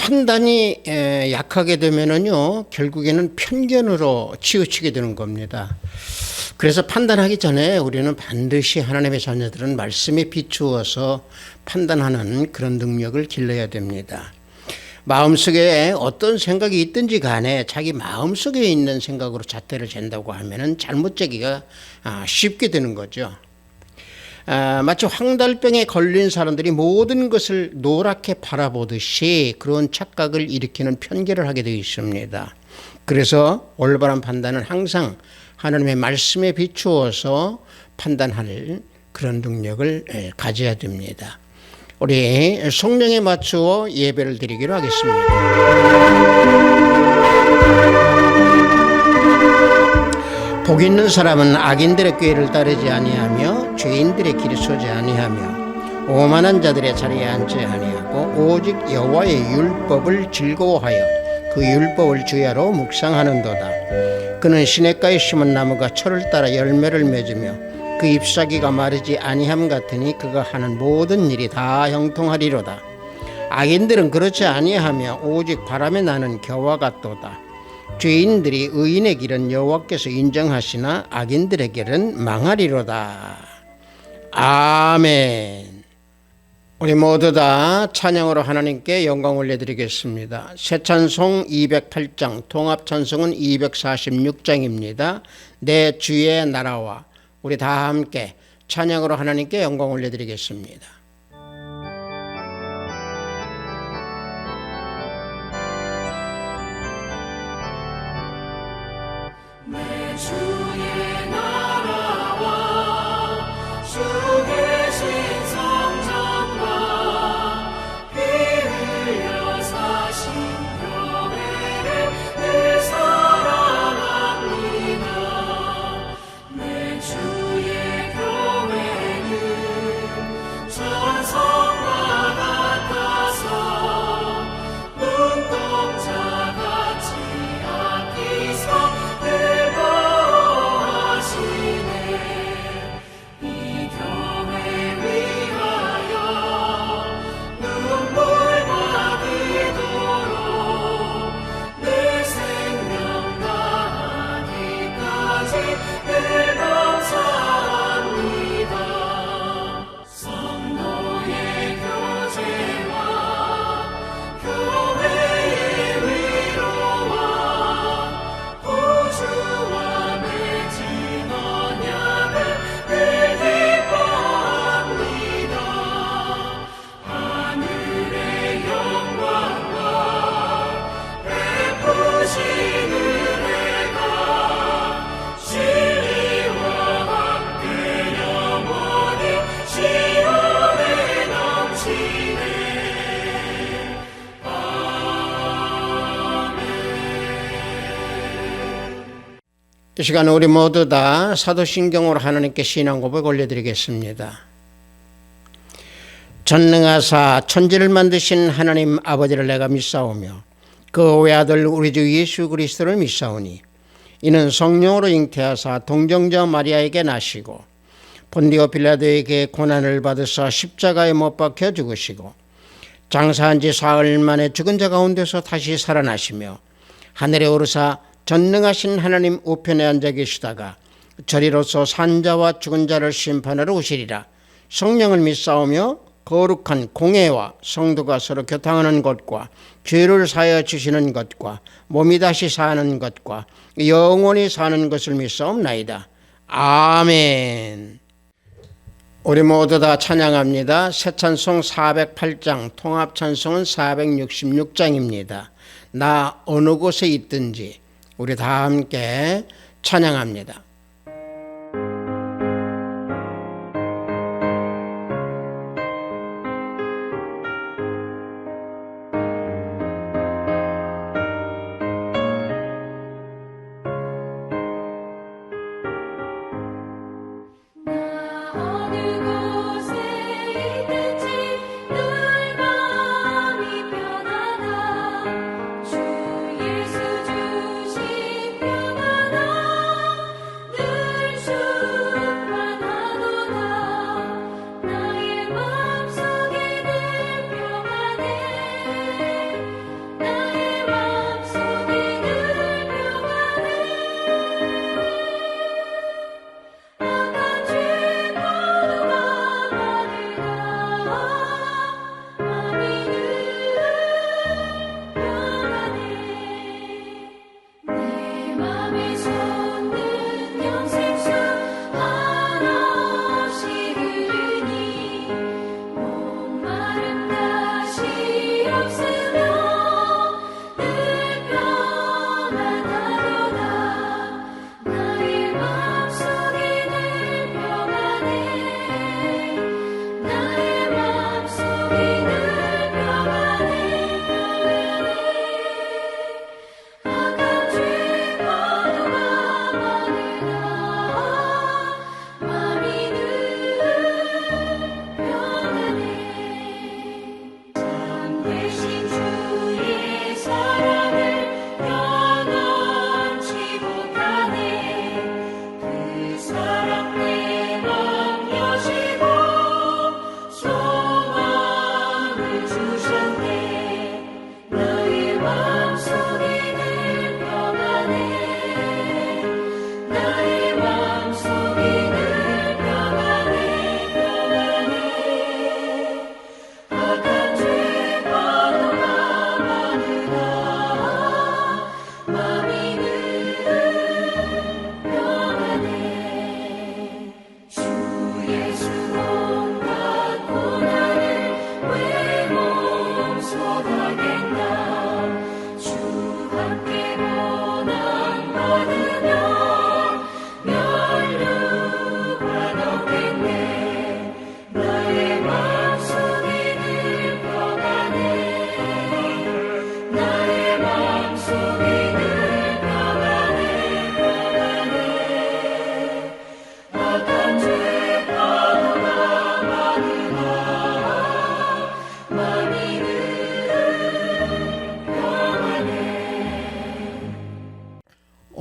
판단이 약하게 되면은요, 결국에는 편견으로 치우치게 되는 겁니다. 그래서 판단하기 전에 우리는 반드시 하나님의 자녀들은 말씀에 비추어서 판단하는 그런 능력을 길러야 됩니다. 마음속에 어떤 생각이 있든지 간에 자기 마음속에 있는 생각으로 잣대를 잰다고 하면은 잘못되기가 쉽게 되는 거죠. 마치 황달병에 걸린 사람들이 모든 것을 노랗게 바라보듯이 그런 착각을 일으키는 편견을 하게 되어 있습니다. 그래서 올바른 판단은 항상 하나님의 말씀에 비추어서 판단할 그런 능력을 가져야 됩니다. 우리 성령에 맞추어 예배를 드리기로 하겠습니다. 복 있는 사람은 악인들의 꾀를 따르지 아니하며 죄인들의 길에 서지 아니하며 오만한 자들의 자리에 앉지 아니하고 오직 여호와의 율법을 즐거워하여 그 율법을 주야로 묵상하는도다. 그는 시냇가에 심은 나무가 철을 따라 열매를 맺으며 그 잎사귀가 마르지 아니함 같으니 그가 하는 모든 일이 다 형통하리로다. 악인들은 그렇지 아니하며 오직 바람에 나는 겨와 같도다. 죄인들이 의인의 길은 여호와께서 인정하시나 악인들의 길은 망하리로다. 아멘. 우리 모두 다 찬양으로 하나님께 영광 올려드리겠습니다. 새 찬송 208장, 통합 찬송은 246장입니다. 내 주의 나라와 우리 다 함께 찬양으로 하나님께 영광 올려드리겠습니다. 내 주의 나라와 주 계신 성전과 피 흘려 사신 교회를 늘 사랑합니다. 내 주의 교회는 전성과 같아서 눈동자같이 아끼사 이 시간 우리 모두 다 사도신경으로 하나님께 신앙 고백 올려드리겠습니다. 전능하사 천지를 만드신 하나님 아버지를 내가 믿사오며 그 외아들 우리 주 예수 그리스도를 믿사오니 이는 성령으로 잉태하사 동정자 마리아에게 나시고 본디오 빌라도에게 고난을 받으사 십자가에 못 박혀 죽으시고 장사한 지 사흘 만에 죽은 자 가운데서 다시 살아나시며 하늘에 오르사 전능하신 하나님 우편에 앉아 계시다가 저리로서 산자와 죽은 자를 심판하러 오시리라. 성령을 믿사오며 거룩한 공회와 성도가 서로 교통하는 것과 죄를 사하여 주시는 것과 몸이 다시 사는 것과 영원히 사는 것을 믿사옵나이다. 아멘. 우리 모두 다 찬양합니다. 새 찬송 408장, 통합 찬송은 466장입니다. 나 어느 곳에 있든지 우리 다 함께 찬양합니다.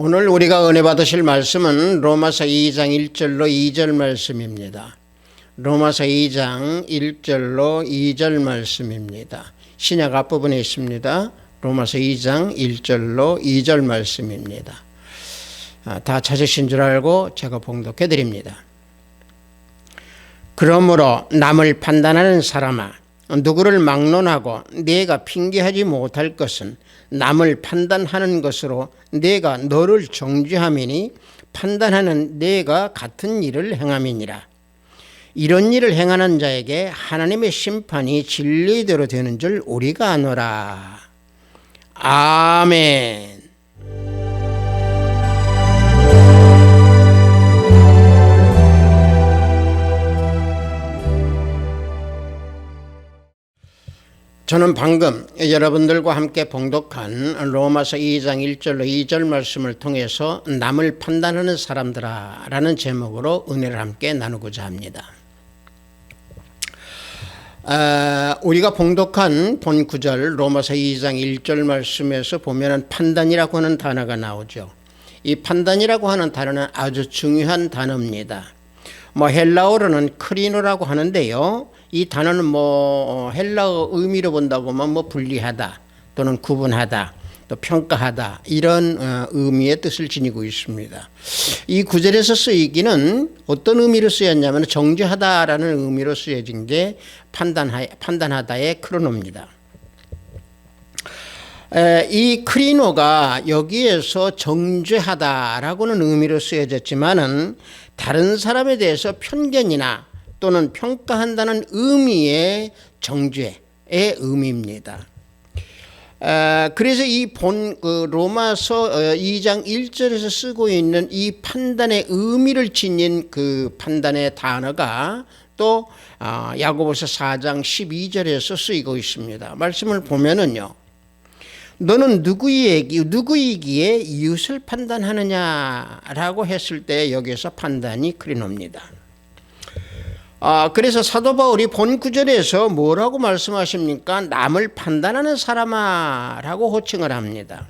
오늘 우리가 은혜 받으실 말씀은 로마서 2장 1절로 2절 말씀입니다. 로마서 2장 1절로 2절 말씀입니다. 신약 앞부분에 있습니다. 로마서 2장 1절로 2절 말씀입니다. 다 찾으신 줄 알고 제가 봉독해 드립니다. 그러므로 남을 판단하는 사람아, 누구를 막론하고 네가 핑계하지 못할 것은 남을 판단하는 것으로 네가 너를 정죄함이니 판단하는 네가 같은 일을 행함이니라. 이런 일을 행하는 자에게 하나님의 심판이 진리대로 되는 줄 우리가 아노라. 아멘. 저는 방금 여러분들과 함께 봉독한 로마서 2장 1절로 2절 말씀을 통해서 남을 판단하는 사람들아 라는 제목으로 은혜를 함께 나누고자 합니다. 우리가 봉독한 본 구절 로마서 2장 1절 말씀에서 보면 판단이라고 하는 단어가 나오죠. 이 판단이라고 하는 단어는 아주 중요한 단어입니다. 헬라어로는 크리노라고 하는데요. 이 단어는 헬라어 의미로 본다고 하면 분리하다 또는 구분하다 또 평가하다 이런 의미의 뜻을 지니고 있습니다. 이 구절에서 쓰이기는 어떤 의미로 쓰였냐면 정죄하다라는 의미로 쓰여진 게 판단하다의 크로노입니다. 이 크리노가 여기에서 정죄하다라고는 의미로 쓰여졌지만은 다른 사람에 대해서 편견이나 또는 평가한다는 의미의 정죄의 의미입니다. 그래서 이 로마서 2장 1절에서 쓰고 있는 이 판단의 의미를 지닌 그 판단의 단어가 또 야고보서 4장 12절에서 쓰이고 있습니다. 말씀을 보면은요. 너는 누구이기에 이웃을 판단하느냐라고 했을 때 여기서 판단이 크리노입니다. 그래서 사도 바울이 본 구절에서 뭐라고 말씀하십니까? 남을 판단하는 사람아 라고 호칭을 합니다.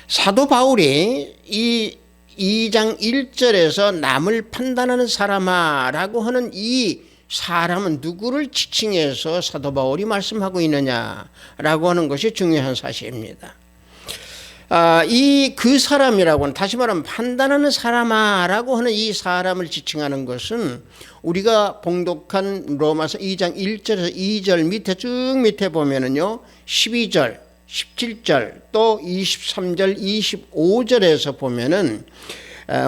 사도 바울이 이 2장 1절에서 남을 판단하는 사람아 라고 하는 이 사람은 누구를 지칭해서 사도 바울이 말씀하고 있느냐라고 하는 것이 중요한 사실입니다. 그 사람이라고는 다시 말하면 판단하는 사람아라고 하는 이 사람을 지칭하는 것은 우리가 봉독한 로마서 2장 1절에서 2절 밑에 쭉 밑에 보면은요 12절, 17절 또 23절, 25절에서 보면은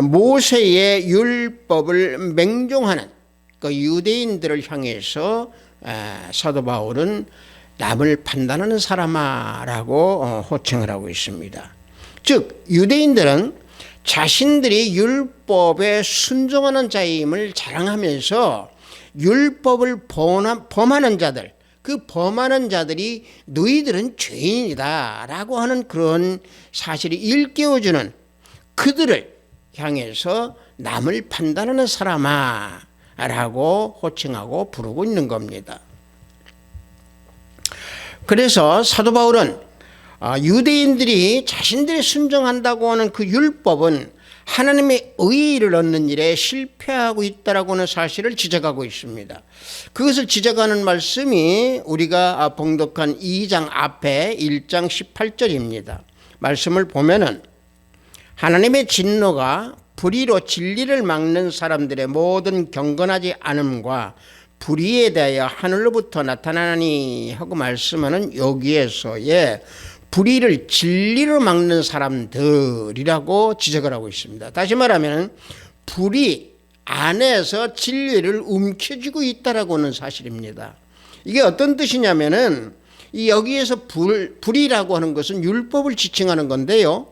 모세의 율법을 맹종하는 그 유대인들을 향해서 사도 바울은 남을 판단하는 사람아라고 호칭을 하고 있습니다. 즉 유대인들은 자신들이 율법에 순종하는 자임을 자랑하면서 율법을 범하는 자들, 그 범하는 자들이 너희들은 죄인이다라고 하는 그런 사실을 일깨워주는 그들을 향해서 남을 판단하는 사람아 라고 호칭하고 부르고 있는 겁니다. 그래서 사도 바울은 유대인들이 자신들이 순종한다고 하는 그 율법은 하나님의 의의를 얻는 일에 실패하고 있다라고 하는 사실을 지적하고 있습니다. 그것을 지적하는 말씀이 우리가 봉독한 2장 앞에 1장 18절입니다. 말씀을 보면은 하나님의 진노가 불의로 진리를 막는 사람들의 모든 경건하지 않음과 불의에 대하여 하늘로부터 나타나니 하고 말씀하는 여기에서의 불의를 진리로 막는 사람들이라고 지적을 하고 있습니다. 다시 말하면 불의 안에서 진리를 움켜쥐고 있다라고 하는 사실입니다. 이게 어떤 뜻이냐면은 여기에서 불의라고 하는 것은 율법을 지칭하는 건데요.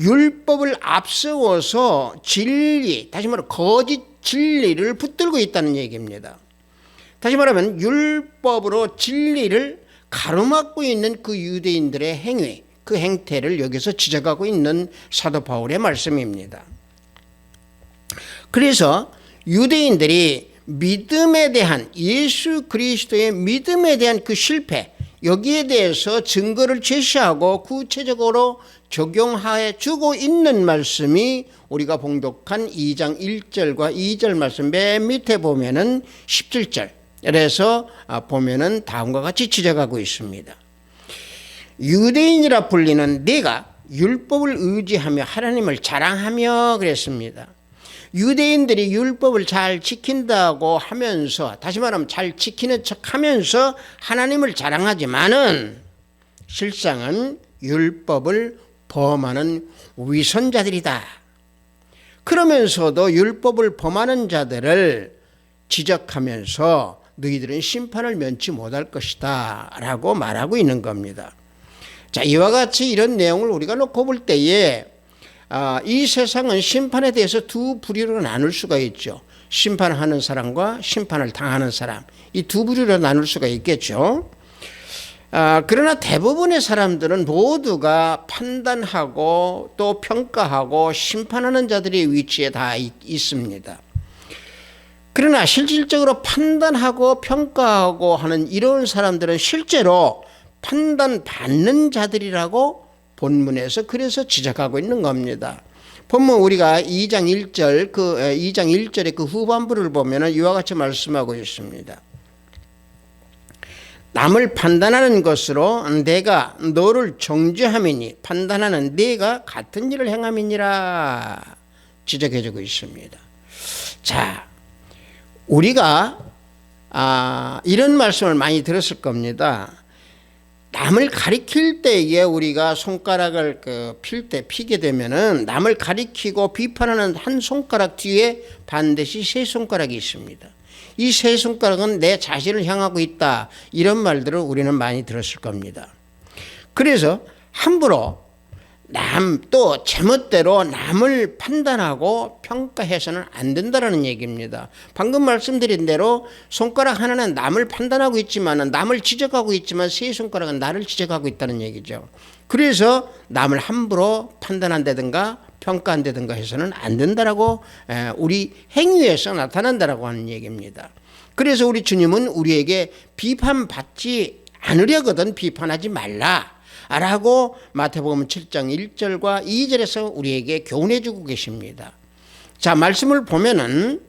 율법을 앞세워서 진리, 다시 말하면 거짓 진리를 붙들고 있다는 얘기입니다. 다시 말하면 율법으로 진리를 가로막고 있는 그 유대인들의 행위, 그 행태를 여기서 지적하고 있는 사도 바울의 말씀입니다. 그래서 유대인들이 믿음에 대한 예수 그리스도의 믿음에 대한 그 실패, 여기에 대해서 증거를 제시하고 구체적으로 적용하여 주고 있는 말씀이 우리가 봉독한 2장 1절과 2절 말씀 맨 밑에 보면은 17절. 그래서 보면은 다음과 같이 지적하고 있습니다. 유대인이라 불리는 네가 율법을 의지하며 하나님을 자랑하며 그랬습니다. 유대인들이 율법을 잘 지킨다고 하면서, 다시 말하면 잘 지키는 척 하면서 하나님을 자랑하지만은 실상은 율법을 범하는 위선자들이다. 그러면서도 율법을 범하는 자들을 지적하면서 너희들은 심판을 면치 못할 것이다 라고 말하고 있는 겁니다. 자, 이와 같이 이런 내용을 우리가 놓고 볼 때에 이 세상은 심판에 대해서 두 부류로 나눌 수가 있죠. 심판하는 사람과 심판을 당하는 사람, 이 두 부류로 나눌 수가 있겠죠. 그러나 대부분의 사람들은 모두가 판단하고 또 평가하고 심판하는 자들의 위치에 다 있습니다. 그러나 실질적으로 판단하고 평가하고 하는 이런 사람들은 실제로 판단받는 자들이라고 본문에서 그래서 지적하고 있는 겁니다. 본문 우리가 2장 1절의 그 후반부를 보면 이와 같이 말씀하고 있습니다. 남을 판단하는 것으로 내가 너를 정죄함이니 판단하는 네가 같은 일을 행함이니라 지적해주고 있습니다. 자, 우리가 이런 말씀을 많이 들었을 겁니다. 남을 가리킬 때에 우리가 손가락을 피게 되면은 남을 가리키고 비판하는 한 손가락 뒤에 반드시 세 손가락이 있습니다. 이 세 손가락은 내 자신을 향하고 있다. 이런 말들을 우리는 많이 들었을 겁니다. 그래서 함부로 또 제멋대로 남을 판단하고 평가해서는 안 된다는 얘기입니다. 방금 말씀드린 대로 손가락 하나는 남을 판단하고 있지만 남을 지적하고 있지만 세 손가락은 나를 지적하고 있다는 얘기죠. 그래서 남을 함부로 판단한다든가 평가한다든가 해서는 안 된다라고 우리 행위에서 나타난다라고 하는 얘기입니다. 그래서 우리 주님은 우리에게 비판받지 않으려거든 비판하지 말라 라고 마태복음 7장 1절과 2절에서 우리에게 교훈해 주고 계십니다. 자, 말씀을 보면은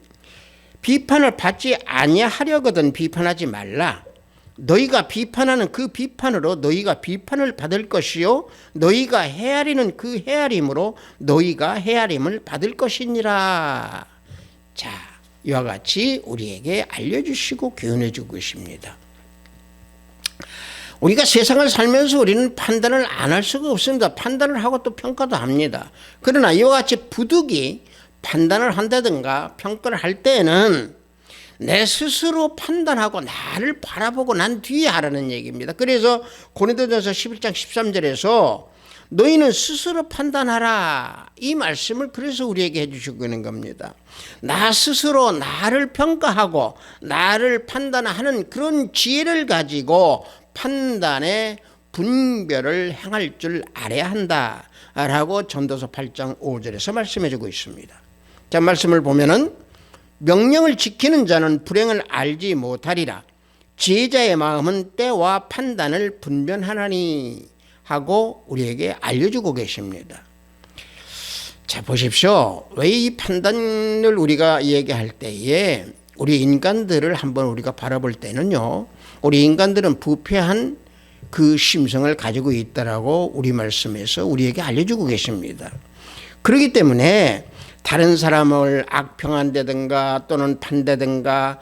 비판을 받지 아니하려거든 비판하지 말라. 너희가 비판하는 그 비판으로 너희가 비판을 받을 것이요 너희가 헤아리는 그 헤아림으로 너희가 헤아림을 받을 것이니라. 자, 이와 같이 우리에게 알려주시고 교훈해 주고 계십니다. 우리가 세상을 살면서 우리는 판단을 안 할 수가 없습니다. 판단을 하고 또 평가도 합니다. 그러나 이와 같이 부득이 판단을 한다든가 평가를 할 때에는 내 스스로 판단하고 나를 바라보고 난 뒤에 하라는 얘기입니다. 그래서 고린도전서 11장 13절에서 너희는 스스로 판단하라 이 말씀을 그래서 우리에게 해주시고 있는 겁니다. 나 스스로 나를 평가하고 나를 판단하는 그런 지혜를 가지고 판단의 분별을 행할 줄 알아야 한다라고 전도서 8장 5절에서 말씀해 주고 있습니다. 자, 말씀을 보면은 명령을 지키는 자는 불행을 알지 못하리라. 지혜자의 마음은 때와 판단을 분별하나니 하고 우리에게 알려주고 계십니다. 자, 보십시오. 왜 이 판단을 우리가 얘기할 때에 우리 인간들을 한번 우리가 바라볼 때는요, 우리 인간들은 부패한 그 심성을 가지고 있다라고 우리 말씀에서 우리에게 알려주고 계십니다. 그렇기 때문에 다른 사람을 악평한다든가 또는 판다든가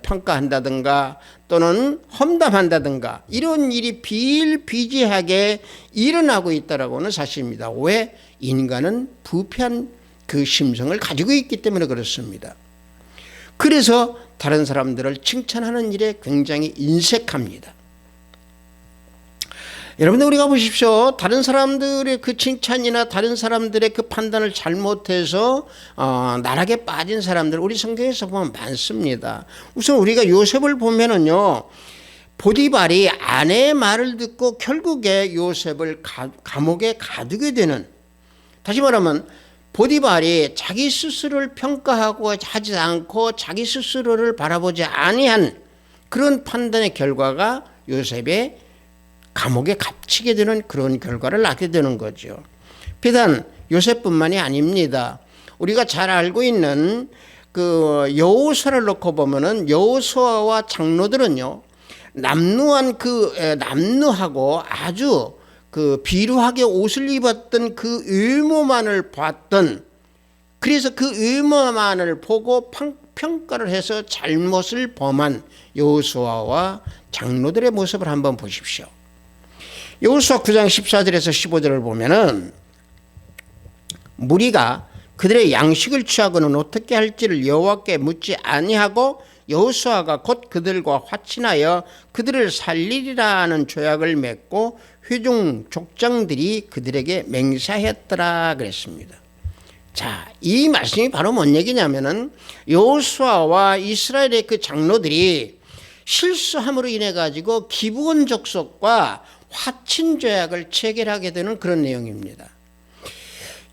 평가한다든가 또는 험담한다든가 이런 일이 비일비재하게 일어나고 있다라고는 사실입니다. 왜? 인간은 부패한 그 심성을 가지고 있기 때문에 그렇습니다. 그래서 다른 사람들을 칭찬하는 일에 굉장히 인색합니다. 여러분들 우리가 보십시오. 다른 사람들의 그 칭찬이나 다른 사람들의 그 판단을 잘못해서 나락에 빠진 사람들 우리 성경에서 보면 많습니다. 우선 우리가 요셉을 보면은요, 보디발이 아내의 말을 듣고 결국에 요셉을 감옥에 가두게 되는, 다시 말하면 보디발이 자기 스스로를 평가하고 하지 않고 자기 스스로를 바라보지 아니한 그런 판단의 결과가 요셉의 감옥에 갇히게 되는 그런 결과를 낳게 되는 거죠. 비단 요셉뿐만이 아닙니다. 우리가 잘 알고 있는 그 여호수아를 놓고 보면은 여호수아와 장로들은요, 남루하고 아주 그 비루하게 옷을 입었던 그 의모만을 봤던, 그래서 그 의모만을 보고 평가를 해서 잘못을 범한 여호수아와 장로들의 모습을 한번 보십시오. 여호수아 9장 14절에서 15절을 보면은 무리가 그들의 양식을 취하고는 어떻게 할지를 여호와께 묻지 아니하고 여호수아가 곧 그들과 화친하여 그들을 살리리라는 조약을 맺고 회중 족장들이 그들에게 맹세하였더라 그랬습니다. 자, 이 말씀이 바로 뭔 얘기냐면은 여호수아와 이스라엘의 그 장로들이 실수함으로 인해 가지고 기브온 족속과 화친 조약을 체결하게 되는 그런 내용입니다.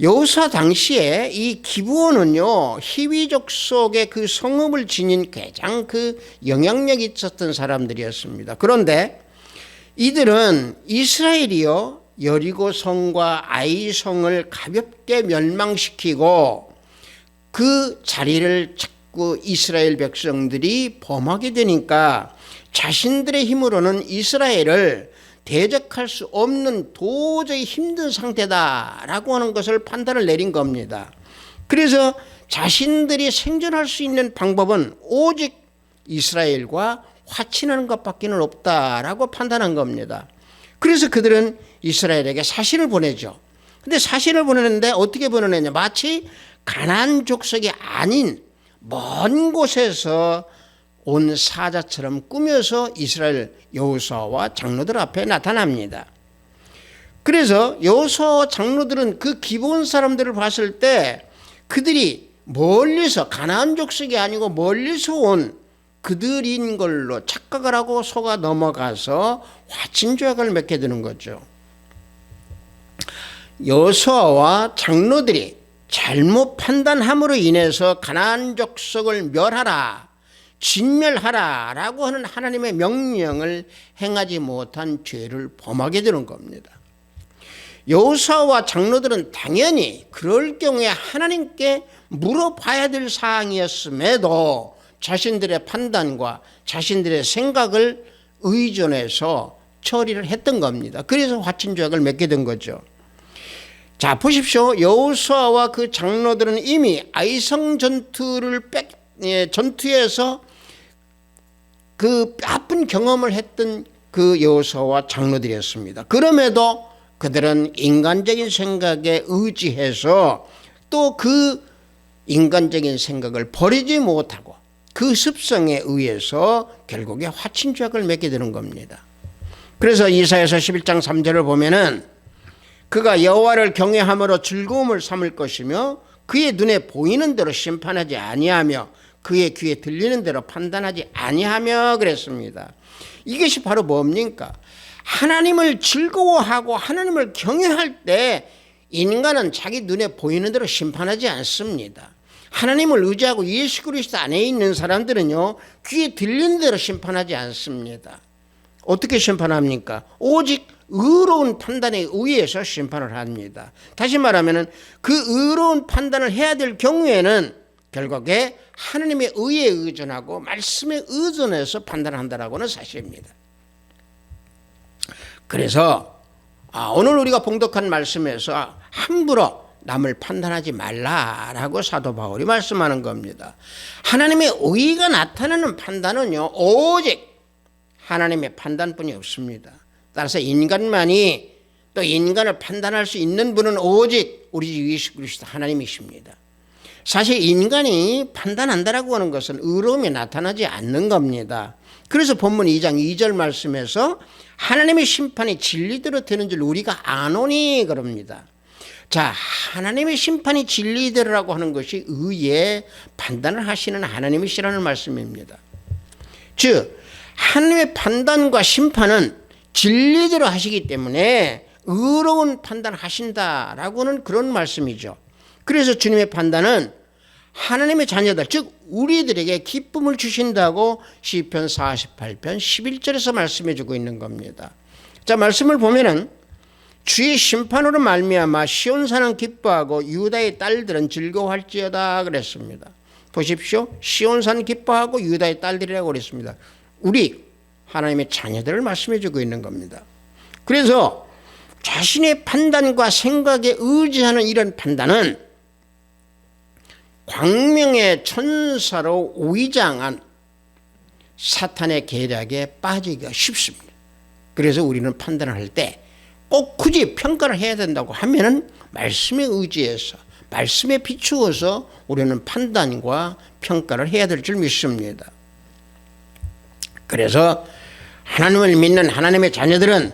여호수아 당시에 이 기브온은요, 히위 족속의 그 성읍을 지닌 가장 그 영향력이 있었던 사람들이었습니다. 그런데 이들은 이스라엘이요, 여리고 성과 아이 성을 가볍게 멸망시키고 그 자리를 자꾸 이스라엘 백성들이 범하게 되니까 자신들의 힘으로는 이스라엘을 대적할 수 없는 도저히 힘든 상태다라고 하는 것을 판단을 내린 겁니다. 그래서 자신들이 생존할 수 있는 방법은 오직 이스라엘과 화친하는 것밖에는 없다라고 판단한 겁니다. 그래서 그들은 이스라엘에게 사신을 보내죠. 근데 사신을 보내는데 어떻게 보내느냐, 마치 가나안 족속이 아닌 먼 곳에서 온 사자처럼 꾸며서 이스라엘 여호수아와 장로들 앞에 나타납니다. 그래서 여호수아와 장로들은 그 기브온 사람들을 봤을 때 그들이 멀리서 가나안 족속이 아니고 멀리서 온 그들인 걸로 착각을 하고 속아 넘어가서 화친 조약을 맺게 되는 거죠. 여호수아와 장로들이 잘못 판단함으로 인해서 가나안 족속을 멸하라, 진멸하라라고 하는 하나님의 명령을 행하지 못한 죄를 범하게 되는 겁니다. 여호수아와 장로들은 당연히 그럴 경우에 하나님께 물어봐야 될 사항이었음에도 자신들의 판단과 자신들의 생각을 의존해서 처리를 했던 겁니다. 그래서 화친 조약을 맺게 된 거죠. 자, 보십시오. 여호수아와 그 장로들은 이미 아이성 전투에서 그 아픈 경험을 했던 그 여호수아와 장로들이었습니다. 그럼에도 그들은 인간적인 생각에 의지해서 또 그 인간적인 생각을 버리지 못하고 그 습성에 의해서 결국에 화친 조약을 맺게 되는 겁니다. 그래서 이사야서 11장 3절을 보면은 그가 여호와를 경외함으로 즐거움을 삼을 것이며 그의 눈에 보이는 대로 심판하지 아니하며 그의 귀에 들리는 대로 판단하지 아니하며 그랬습니다. 이것이 바로 뭡니까? 하나님을 즐거워하고 하나님을 경외할 때 인간은 자기 눈에 보이는 대로 심판하지 않습니다. 하나님을 의지하고 예수 그리스도 안에 있는 사람들은요, 귀에 들리는 대로 심판하지 않습니다. 어떻게 심판합니까? 오직 의로운 판단에 의해서 심판을 합니다. 다시 말하면 그 의로운 판단을 해야 될 경우에는 결국에 하나님의 의에 의존하고 말씀에 의존해서 판단한다라고는 사실입니다. 그래서 오늘 우리가 봉독한 말씀에서 함부로 남을 판단하지 말라라고 사도 바울이 말씀하는 겁니다. 하나님의 의가 나타나는 판단은요, 오직 하나님의 판단뿐이 없습니다. 따라서 인간만이 또 인간을 판단할 수 있는 분은 오직 우리 주 예수 그리스도 하나님이십니다. 사실 인간이 판단한다라고 하는 것은 의로움이 나타나지 않는 겁니다. 그래서 본문 2장 2절 말씀에서 하나님의 심판이 진리대로 되는 줄 우리가 아노니 그럽니다. 자, 하나님의 심판이 진리대로라고 하는 것이 의의 판단을 하시는 하나님이시라는 말씀입니다. 즉 하나님의 판단과 심판은 진리대로 하시기 때문에 의로운 판단을 하신다라고는 그런 말씀이죠. 그래서 주님의 판단은 하나님의 자녀들, 즉 우리들에게 기쁨을 주신다고 시편 48편 11절에서 말씀해 주고 있는 겁니다. 자, 말씀을 보면은 주의 심판으로 말미암아 시온산은 기뻐하고 유다의 딸들은 즐거워할지어다 그랬습니다. 보십시오. 시온산 기뻐하고 유다의 딸들이라고 그랬습니다. 우리 하나님의 자녀들을 말씀해 주고 있는 겁니다. 그래서 자신의 판단과 생각에 의지하는 이런 판단은 광명의 천사로 위장한 사탄의 계략에 빠지기가 쉽습니다. 그래서 우리는 판단을 할 때 꼭 굳이 평가를 해야 된다고 하면은 말씀에 의지해서 말씀에 비추어서 우리는 판단과 평가를 해야 될 줄 믿습니다. 그래서 하나님을 믿는 하나님의 자녀들은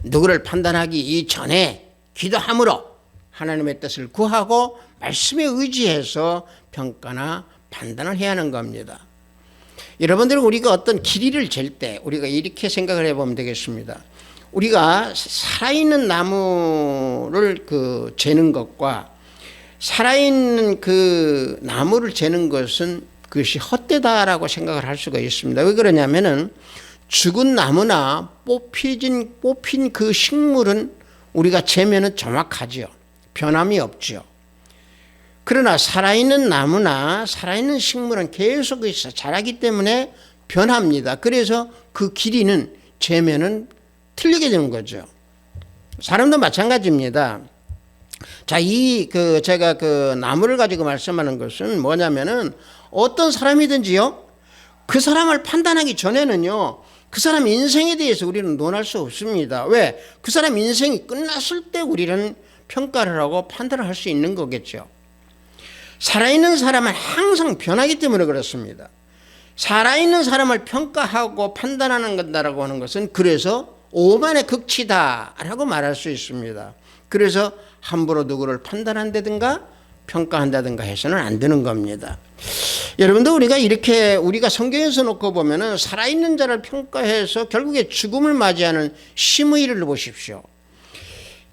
누구를 판단하기 이전에 기도함으로 하나님의 뜻을 구하고 말씀에 의지해서 평가나 판단을 해야 하는 겁니다. 여러분들은 우리가 어떤 길이를 잴 때 우리가 이렇게 생각을 해보면 되겠습니다. 우리가 살아있는 나무를 재는 것과 살아있는 그 나무를 재는 것은 그것이 헛되다라고 생각을 할 수가 있습니다. 왜 그러냐면은 죽은 나무나 뽑힌 그 식물은 우리가 재면은 정확하죠. 변함이 없죠. 그러나 살아있는 나무나 살아있는 식물은 계속 자라기 때문에 변합니다. 그래서 그 길이는 재면은 틀리게 되는 거죠. 사람도 마찬가지입니다. 자, 제가 나무를 가지고 말씀하는 것은 뭐냐면은 어떤 사람이든지요, 그 사람을 판단하기 전에는요, 그 사람 인생에 대해서 우리는 논할 수 없습니다. 왜? 그 사람 인생이 끝났을 때 우리는 평가를 하고 판단을 할 수 있는 거겠죠. 살아있는 사람은 항상 변하기 때문에 그렇습니다. 살아있는 사람을 평가하고 판단하는 건다라고 하는 것은 그래서 오만의 극치다라고 말할 수 있습니다. 그래서 함부로 누구를 판단한다든가 평가한다든가 해서는 안 되는 겁니다. 여러분들 우리가 성경에서 놓고 보면은 살아있는 자를 평가해서 결국에 죽음을 맞이하는 시므이를 보십시오.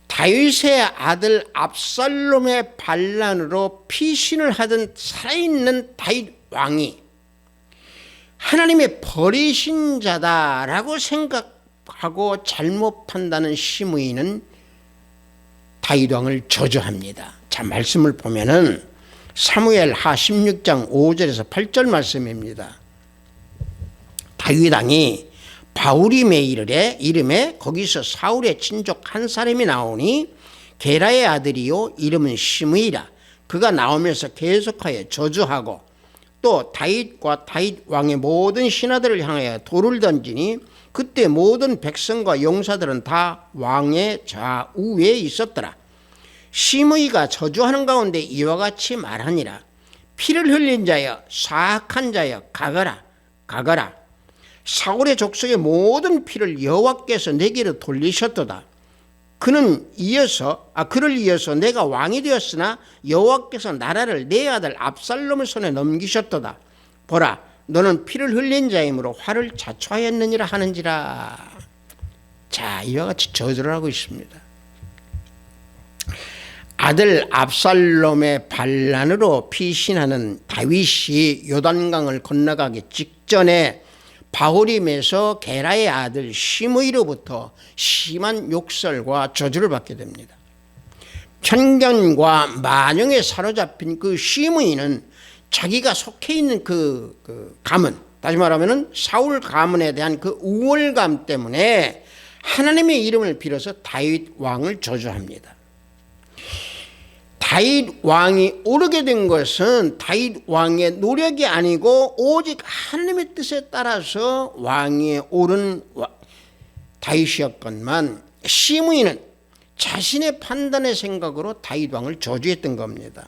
다윗의 아들 압살롬의 반란으로 피신을 하던 살아있는 다윗 왕이 하나님의 버리신 자다라고 생각하고 잘못 판단하는 시므이는 다윗 왕을 저주합니다. 자, 말씀을 보면은 사무엘하 16장 5절에서 8절 말씀입니다. 다윗 왕이 바울임의 이름에 거기서 사울의 친족 한 사람이 나오니 게라의 아들이요 이름은 시므이라. 그가 나오면서 계속하여 저주하고 또 다윗과 다윗 왕의 모든 신하들을 향하여 돌을 던지니 그때 모든 백성과 용사들은 다 왕의 좌우에 있었더라. 시므이가 저주하는 가운데 이와 같이 말하니라. 피를 흘린 자여 사악한 자여 가거라. 사울의 족속의 모든 피를 여호와께서 내게로 돌리셨도다. 그를 이어서 내가 왕이 되었으나 여호와께서 나라를 내 아들 압살롬의 손에 넘기셨도다. 보라, 너는 피를 흘린 자이므로 화를 자초하였느니라 하는지라. 자, 이와 같이 저주를 하고 있습니다. 아들 압살롬의 반란으로 피신하는 다윗이 요단강을 건너가기 직전에 바후림에서 게라의 아들 시므이로부터 심한 욕설과 저주를 받게 됩니다. 편견과 만영에 사로잡힌 그 시므이는 자기가 속해 있는 그 가문, 다시 말하면 사울 가문에 대한 그 우월감 때문에 하나님의 이름을 빌어서 다윗 왕을 저주합니다. 다윗 왕이 오르게 된 것은 다윗 왕의 노력이 아니고 오직 하나님의 뜻에 따라서 왕위에 오른 다윗이었건만 시므이는 자신의 판단의 생각으로 다윗 왕을 저주했던 겁니다.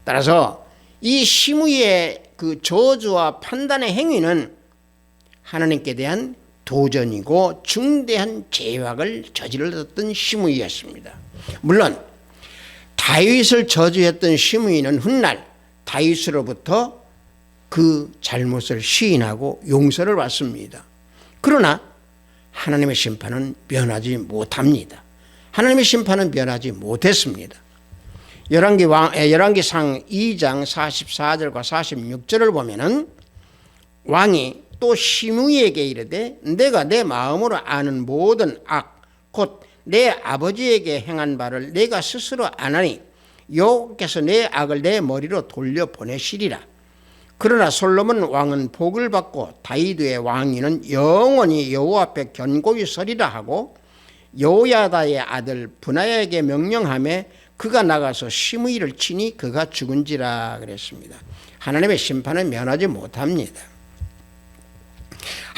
따라서 이 시므이의 그 저주와 판단의 행위는 하나님께 대한 도전이고 중대한 죄악을 저질렀던 시므이였습니다. 물론 다윗을 저주했던 시므이는 훗날 다윗으로부터 그 잘못을 시인하고 용서를 받습니다. 그러나 하나님의 심판은 면하지 못합니다. 하나님의 심판은 면하지 못했습니다. 열왕기상 2장 44절과 46절을 보면은 왕이 또 시므이에게 이르되 내가 내 마음으로 아는 모든 악 곧 내 아버지에게 행한 바를 내가 스스로 아나니 여호와께서 내 악을 내 머리로 돌려보내시리라. 그러나 솔로몬 왕은 복을 받고 다윗의 왕위는 영원히 여호와 앞에 견고히 서리라 하고 여호야다의 아들 브나야에게 명령하며 그가 나가서 시므이를 치니 그가 죽은지라 그랬습니다. 하나님의 심판은 면하지 못합니다.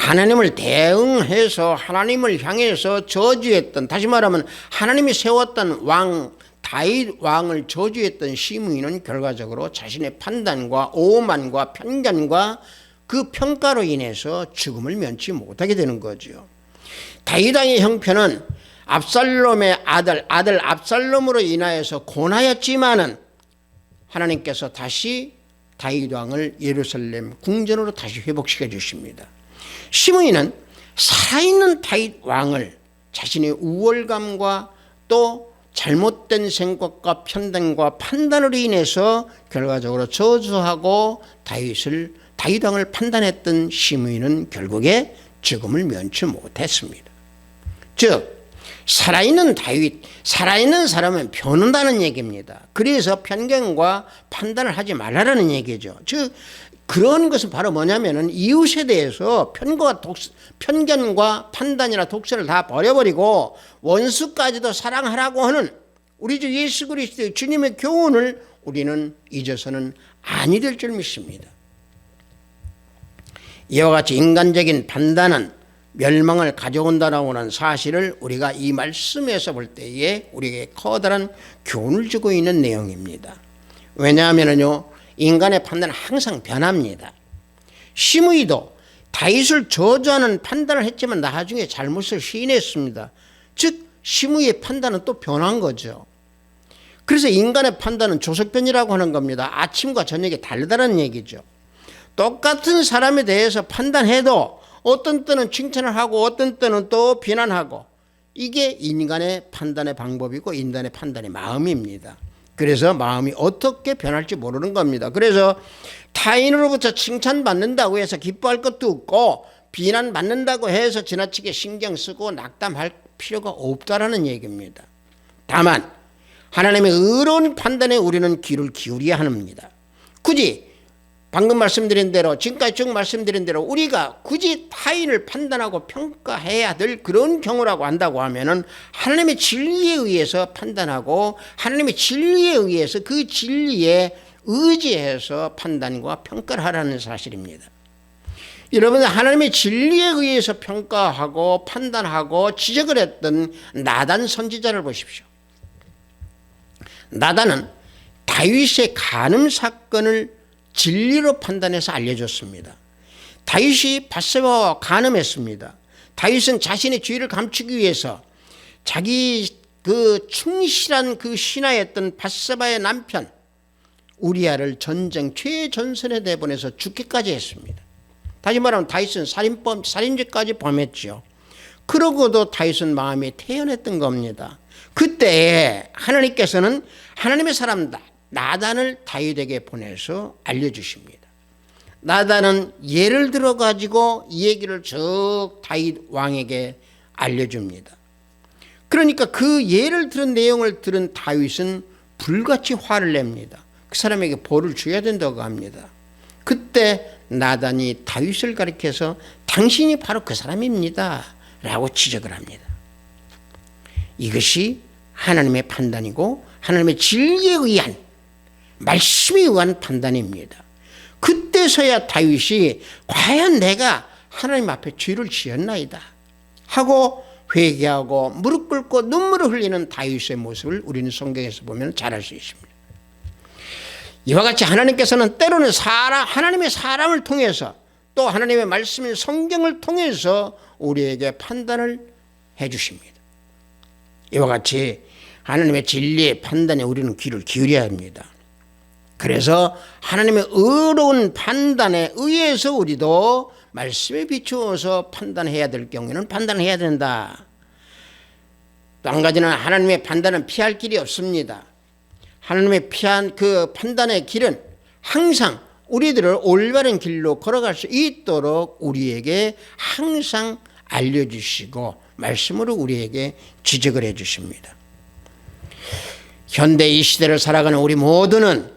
하나님을 대응해서 하나님을 향해서 저주했던, 다시 말하면 하나님이 세웠던 왕 다윗 왕을 저주했던 시므이는 결과적으로 자신의 판단과 오만과 편견과 그 평가로 인해서 죽음을 면치 못하게 되는 거죠. 다윗 왕의 형편은 압살롬의 아들 압살롬으로 인하여서 고나였지만은 하나님께서 다시 다윗 왕을 예루살렘 궁전으로 다시 회복시켜 주십니다. 시므이는 살아있는 다윗 왕을 자신의 우월감과 또 잘못된 생각과 편견과 판단으로 인해서 결과적으로 저주하고 다윗 왕을 판단했던 시므이는 결국에 죽음을 면치 못했습니다. 즉 살아있는 다윗, 살아있는 사람은 변한다는 얘기입니다. 그래서 편견과 판단을 하지 말라는 얘기죠. 즉 그런 것은 바로 뭐냐면은 이웃에 대해서 편견과 판단이나 독선을 다 버려버리고 원수까지도 사랑하라고 하는 우리 주 예수 그리스도의 주님의 교훈을 우리는 잊어서는 아니 될 줄 믿습니다. 이와 같이 인간적인 판단은 멸망을 가져온다라고 하는 사실을 우리가 이 말씀에서 볼 때에 우리에게 커다란 교훈을 주고 있는 내용입니다. 왜냐하면요 인간의 판단은 항상 변합니다. 시므이도 다윗을 저주하는 판단을 했지만 나중에 잘못을 시인했습니다. 즉 시므이의 판단은 또 변한 거죠. 그래서 인간의 판단은 조석변이라고 하는 겁니다. 아침과 저녁이 다르다는 얘기죠. 똑같은 사람에 대해서 판단해도 어떤 때는 칭찬을 하고 어떤 때는 또 비난하고 이게 인간의 판단의 방법이고 인간의 판단의 마음입니다. 그래서 마음이 어떻게 변할지 모르는 겁니다. 그래서 타인으로부터 칭찬받는다고 해서 기뻐할 것도 없고 비난받는다고 해서 지나치게 신경 쓰고 낙담할 필요가 없다라는 얘기입니다. 다만 하나님의 의로운 판단에 우리는 귀를 기울여야 합니다. 굳이 방금 말씀드린 대로 지금까지 쭉 말씀드린 대로 우리가 굳이 타인을 판단하고 평가해야 될 그런 경우라고 한다고 하면은 하나님의 진리에 의해서 판단하고 하나님의 진리에 의해서 그 진리에 의지해서 판단과 평가를 하라는 사실입니다. 여러분 하나님의 진리에 의해서 평가하고 판단하고 지적을 했던 나단 선지자를 보십시오. 나단은 다윗의 간음 사건을 진리로 판단해서 알려줬습니다. 다윗이 밧세바와 간음했습니다. 다윗은 자신의 죄를 감추기 위해서 자기 그 충실한 그 신하였던 밧세바의 남편 우리아를 전쟁 최전선에 내보내서 죽기까지 했습니다. 다시 말하면 다윗은 살인죄까지 범했죠. 그러고도 다윗은 마음이 태연했던 겁니다. 그때 하나님께서는 하나님의 사람 나단을 다윗에게 보내서 알려주십니다. 나단은 예를 들어 가지고 이 얘기를 쭉 다윗 왕에게 알려줍니다. 그러니까 그 예를 들은 내용을 들은 다윗은 불같이 화를 냅니다. 그 사람에게 벌을 줘야 된다고 합니다. 그때 나단이 다윗을 가리켜서 당신이 바로 그 사람입니다 라고 지적을 합니다. 이것이 하나님의 판단이고 하나님의 진리에 의한 말씀에 의한 판단입니다. 그때서야 다윗이 과연 내가 하나님 앞에 죄를 지었나이다 하고 회개하고 무릎 꿇고 눈물을 흘리는 다윗의 모습을 우리는 성경에서 보면 잘 알 수 있습니다. 이와 같이 하나님께서는 때로는 하나님의 사람을 통해서 또 하나님의 말씀인 성경을 통해서 우리에게 판단을 해 주십니다. 이와 같이 하나님의 진리의 판단에 우리는 귀를 기울여야 합니다. 그래서 하나님의 의로운 판단에 의해서 우리도 말씀에 비추어서 판단해야 될 경우에는 판단해야 된다. 또 한 가지는 하나님의 판단은 피할 길이 없습니다. 하나님의 피한 그 판단의 길은 항상 우리들을 올바른 길로 걸어갈 수 있도록 우리에게 항상 알려주시고 말씀으로 우리에게 지적을 해 주십니다. 현대 이 시대를 살아가는 우리 모두는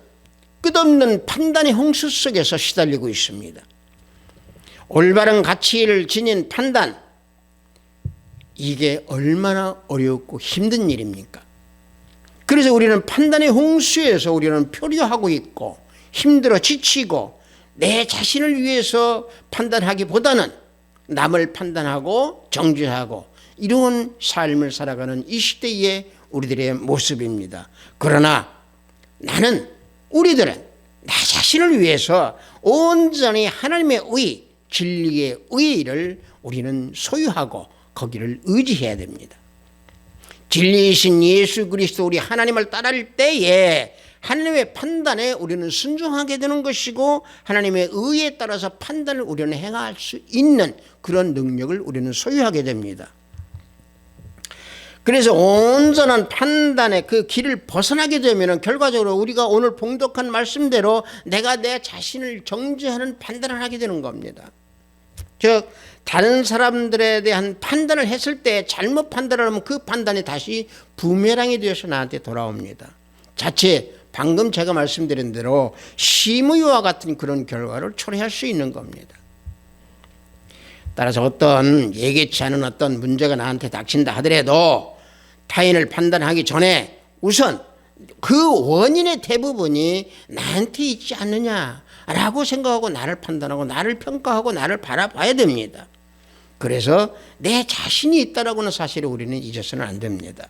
끝없는 판단의 홍수 속에서 시달리고 있습니다. 올바른 가치를 지닌 판단, 이게 얼마나 어렵고 힘든 일입니까? 그래서 우리는 판단의 홍수에서 우리는 표류하고 있고 힘들어 지치고 내 자신을 위해서 판단하기보다는 남을 판단하고 정죄하고 이런 삶을 살아가는 이 시대의 우리들의 모습입니다. 그러나 우리들은 나 자신을 위해서 온전히 하나님의 의, 진리의 의를 우리는 소유하고 거기를 의지해야 됩니다. 진리이신 예수 그리스도 우리 하나님을 따를 때에 하나님의 판단에 우리는 순종하게 되는 것이고 하나님의 의에 따라서 판단을 우리는 행할 수 있는 그런 능력을 우리는 소유하게 됩니다. 그래서 온전한 판단의 그 길을 벗어나게 되면 결과적으로 우리가 오늘 봉독한 말씀대로 내가 내 자신을 정죄하는 판단을 하게 되는 겁니다. 즉 다른 사람들에 대한 판단을 했을 때 잘못 판단을 하면 그 판단이 다시 부메랑이 되어서 나한테 돌아옵니다. 자칫 방금 제가 말씀드린 대로 심의와 같은 그런 결과를 초래할 수 있는 겁니다. 따라서 어떤 예기치 않은 어떤 문제가 나한테 닥친다 하더라도 타인을 판단하기 전에 우선 그 원인의 대부분이 나한테 있지 않느냐라고 생각하고 나를 판단하고 나를 평가하고 나를 바라봐야 됩니다. 그래서 내 자신이 있다라고는 사실을 우리는 잊어서는 안 됩니다.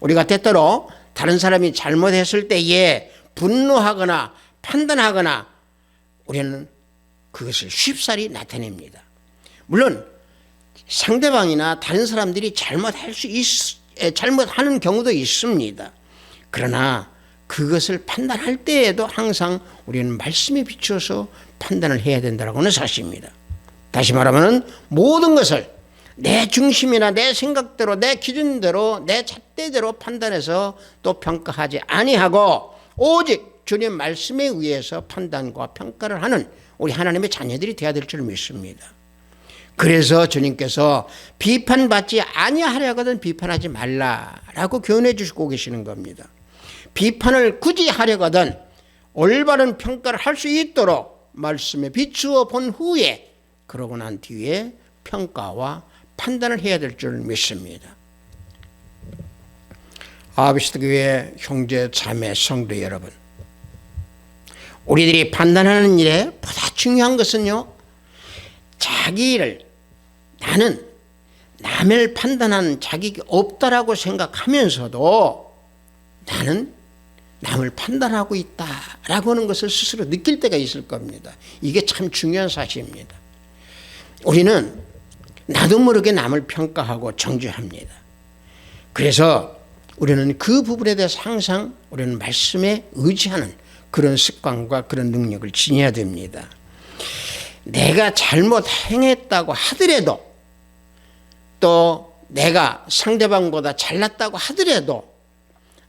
우리가 때때로 다른 사람이 잘못했을 때에 분노하거나 판단하거나 우리는 그것을 쉽사리 나타냅니다. 물론 상대방이나 다른 사람들이 잘못하는 경우도 있습니다. 그러나 그것을 판단할 때에도 항상 우리는 말씀에 비추어서 판단을 해야 된다는 사실입니다. 다시 말하면 모든 것을 내 중심이나 내 생각대로 내 기준대로 내 잣대대로 판단해서 또 평가하지 아니하고 오직 주님 말씀에 의해서 판단과 평가를 하는 우리 하나님의 자녀들이 되어야 될 줄 믿습니다. 그래서 주님께서 비판받지 아니하려거든 비판하지 말라라고 교훈해 주시고 계시는 겁니다. 비판을 굳이 하려거든 올바른 평가를 할 수 있도록 말씀에 비추어 본 후에 그러고 난 뒤에 평가와 판단을 해야 될 줄 믿습니다. 아비스트 교회 형제 자매 성도 여러분, 우리들이 판단하는 일에 보다 중요한 것은요, 나는 남을 판단한 자격이 없다라고 생각하면서도 나는 남을 판단하고 있다라고 하는 것을 스스로 느낄 때가 있을 겁니다. 이게 참 중요한 사실입니다. 우리는 나도 모르게 남을 평가하고 정죄합니다. 그래서 우리는 그 부분에 대해서 항상 우리는 말씀에 의지하는 그런 습관과 그런 능력을 지녀야 됩니다. 내가 잘못 행했다고 하더라도 또 내가 상대방보다 잘났다고 하더라도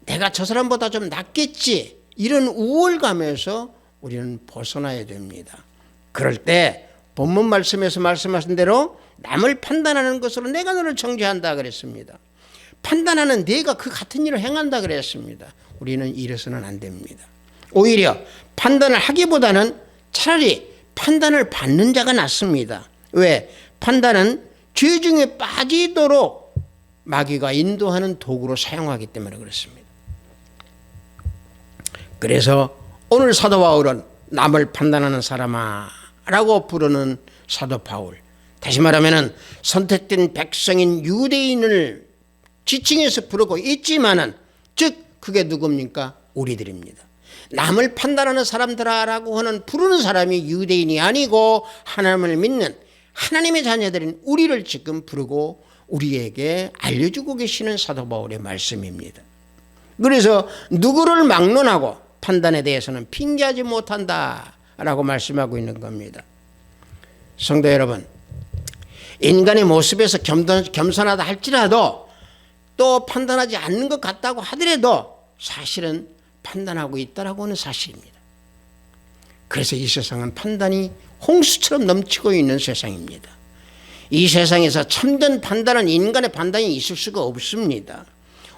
내가 저 사람보다 좀 낫겠지 이런 우월감에서 우리는 벗어나야 됩니다. 그럴 때 본문 말씀에서 말씀하신 대로 남을 판단하는 것으로 내가 너를 정죄한다 그랬습니다. 판단하는 내가 그 같은 일을 행한다 그랬습니다. 우리는 이래서는 안 됩니다. 오히려 판단을 하기보다는 차라리 판단을 받는 자가 낫습니다. 왜? 판단은 죄 중에 빠지도록 마귀가 인도하는 도구로 사용하기 때문에 그렇습니다. 그래서 오늘 사도 바울은 남을 판단하는 사람아 라고 부르는 사도 바울, 다시 말하면 선택된 백성인 유대인을 지칭해서 부르고 있지만은 즉 그게 누굽니까? 우리들입니다. 남을 판단하는 사람들아라고 하는 부르는 사람이 유대인이 아니고 하나님을 믿는 하나님의 자녀들인 우리를 지금 부르고 우리에게 알려주고 계시는 사도 바울의 말씀입니다. 그래서 누구를 막론하고 판단에 대해서는 핑계하지 못한다라고 말씀하고 있는 겁니다. 성도 여러분, 인간의 모습에서 겸손하다 할지라도 또 판단하지 않는 것 같다고 하더라도 사실은 판단하고 있다라고 하는 사실입니다. 그래서 이 세상은 판단이 홍수처럼 넘치고 있는 세상입니다. 이 세상에서 참된 판단은 인간의 판단이 있을 수가 없습니다.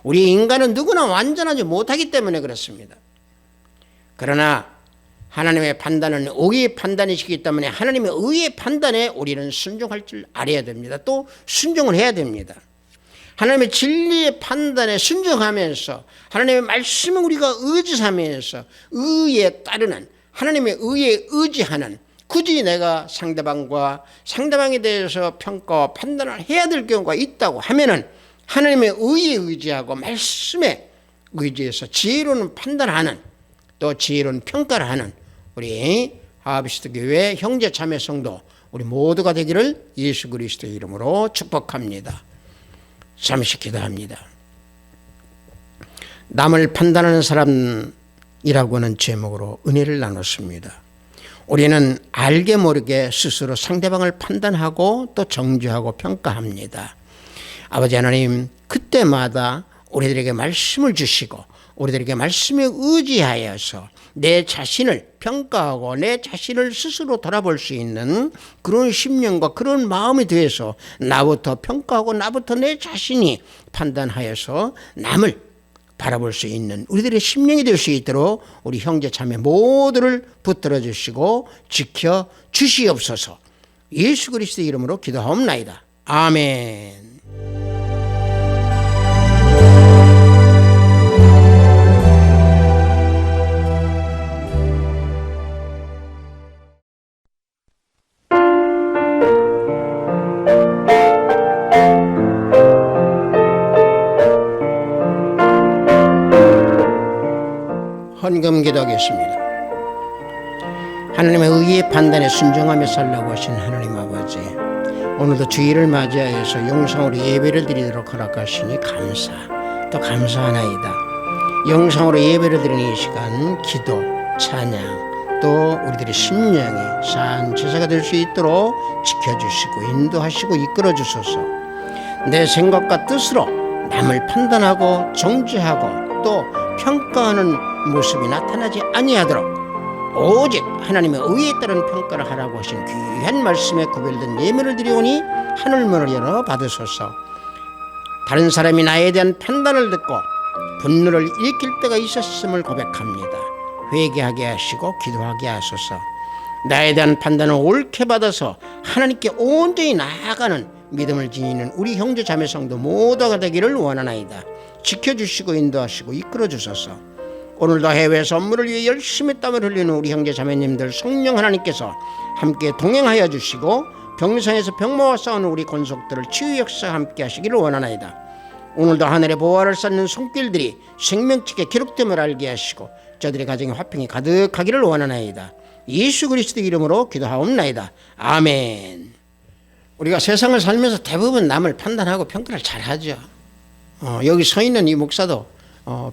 우리 인간은 누구나 완전하지 못하기 때문에 그렇습니다. 그러나 하나님의 판단은 의의 판단이시기 때문에 하나님의 의의 판단에 우리는 순종할 줄 알아야 됩니다. 또 순종을 해야 됩니다. 하나님의 진리의 판단에 순종하면서 하나님의 말씀을 우리가 의지하면서 의에 따르는 하나님의 의에 의지하는, 굳이 내가 상대방에 대해서 평가와 판단을 해야 될 경우가 있다고 하면은 하나님의 의에 의지하고 말씀에 의지해서 지혜로운 판단하는, 또 지혜로운 평가를 하는 우리 하비스트 교회 형제 자매 성도 우리 모두가 되기를 예수 그리스도의 이름으로 축복합니다. 잠시 기도합니다. 남을 판단하는 사람이라고 하는 제목으로 은혜를 나눴습니다. 우리는 알게 모르게 스스로 상대방을 판단하고 또 정죄하고 평가합니다. 아버지 하나님, 그때마다 우리들에게 말씀을 주시고 우리들에게 말씀에 의지하여서 내 자신을 평가하고 내 자신을 스스로 돌아볼 수 있는 그런 심령과 그런 마음이 되어서 나부터 평가하고 나부터 내 자신이 판단하여서 남을 바라볼 수 있는 우리들의 심령이 될 수 있도록 우리 형제 자매 모두를 붙들어 주시고 지켜 주시옵소서. 예수 그리스도의 이름으로 기도하옵나이다. 아멘. 헌금 기도하겠습니다. 하나님의 의의 판단에 순종하며 살라고 하신 하나님 아버지, 오늘도 주일을 맞이하여서 영상으로 예배를 드리도록 허락하시니 또 감사하나이다. 영상으로 예배를 드리는 이 시간 기도, 찬양, 또 우리들의 심령이 산 제사가 될 수 있도록 지켜주시고 인도하시고 이끌어 주소서. 내 생각과 뜻으로 남을 판단하고 정죄하고 또 평가하는 모습이 나타나지 아니하도록 오직 하나님의 의에 따른 평가를 하라고 하신 귀한 말씀에 구별된 예물을 드리오니 하늘문을 열어 받으소서. 다른 사람이 나에 대한 판단을 듣고 분노를 일으킬 때가 있었음을 고백합니다. 회개하게 하시고 기도하게 하소서. 나에 대한 판단을 옳게 받아서 하나님께 온전히 나아가는 믿음을 지니는 우리 형제 자매 성도 모두가 되기를 원하나이다. 지켜주시고 인도하시고 이끌어 주소서. 오늘도 해외 선물을 위해 열심히 땀을 흘리는 우리 형제 자매님들 성령 하나님께서 함께 동행하여 주시고 병상에서 병마와 싸우는 우리 권속들을 치유 역사 함께 하시기를 원하나이다. 오늘도 하늘의 보화를 쌓는 손길들이 생명책에 기록됨을 알게 하시고 저들의 가정에 화평이 가득하기를 원하나이다. 예수 그리스도 이름으로 기도하옵나이다. 아멘. 우리가 세상을 살면서 대부분 남을 판단하고 평가를 잘하죠. 여기 서 있는 이 목사도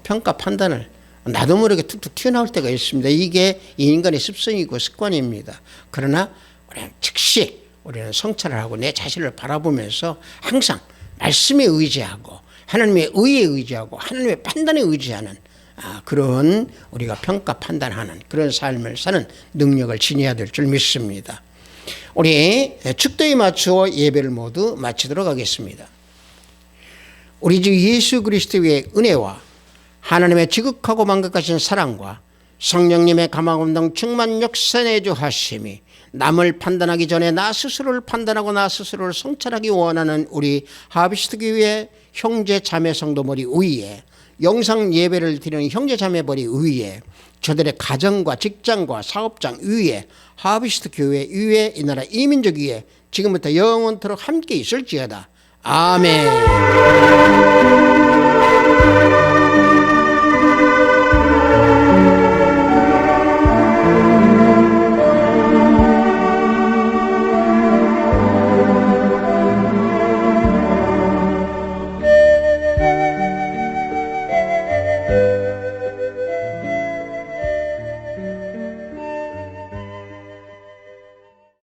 평가 판단을 나도 모르게 툭툭 튀어나올 때가 있습니다. 이게 인간의 습성이고 습관입니다. 그러나 우리는 즉시 우리는 성찰을 하고 내 자신을 바라보면서 항상 말씀에 의지하고 하나님의 의에 의지하고 하나님의 판단에 의지하는 그런 우리가 평가 판단하는 그런 삶을 사는 능력을 지녀야 될 줄 믿습니다. 우리 축도에 맞추어 예배를 모두 마치도록 하겠습니다. 우리 주 예수 그리스도의 은혜와 하나님의 지극하고 만극하신 사랑과 성령님의 감화감동 충만 역사 내주하심이 남을 판단하기 전에 나 스스로를 판단하고 나 스스로를 성찰하기 원하는 우리 하비스트 교회 형제 자매 성도머리 위에 영상 예배를 드리는 형제 자매머리 위에 저들의 가정과 직장과 사업장 위에 하비스트 교회 위에 이 나라 이민족 위에 지금부터 영원토록 함께 있을지어다. 아멘.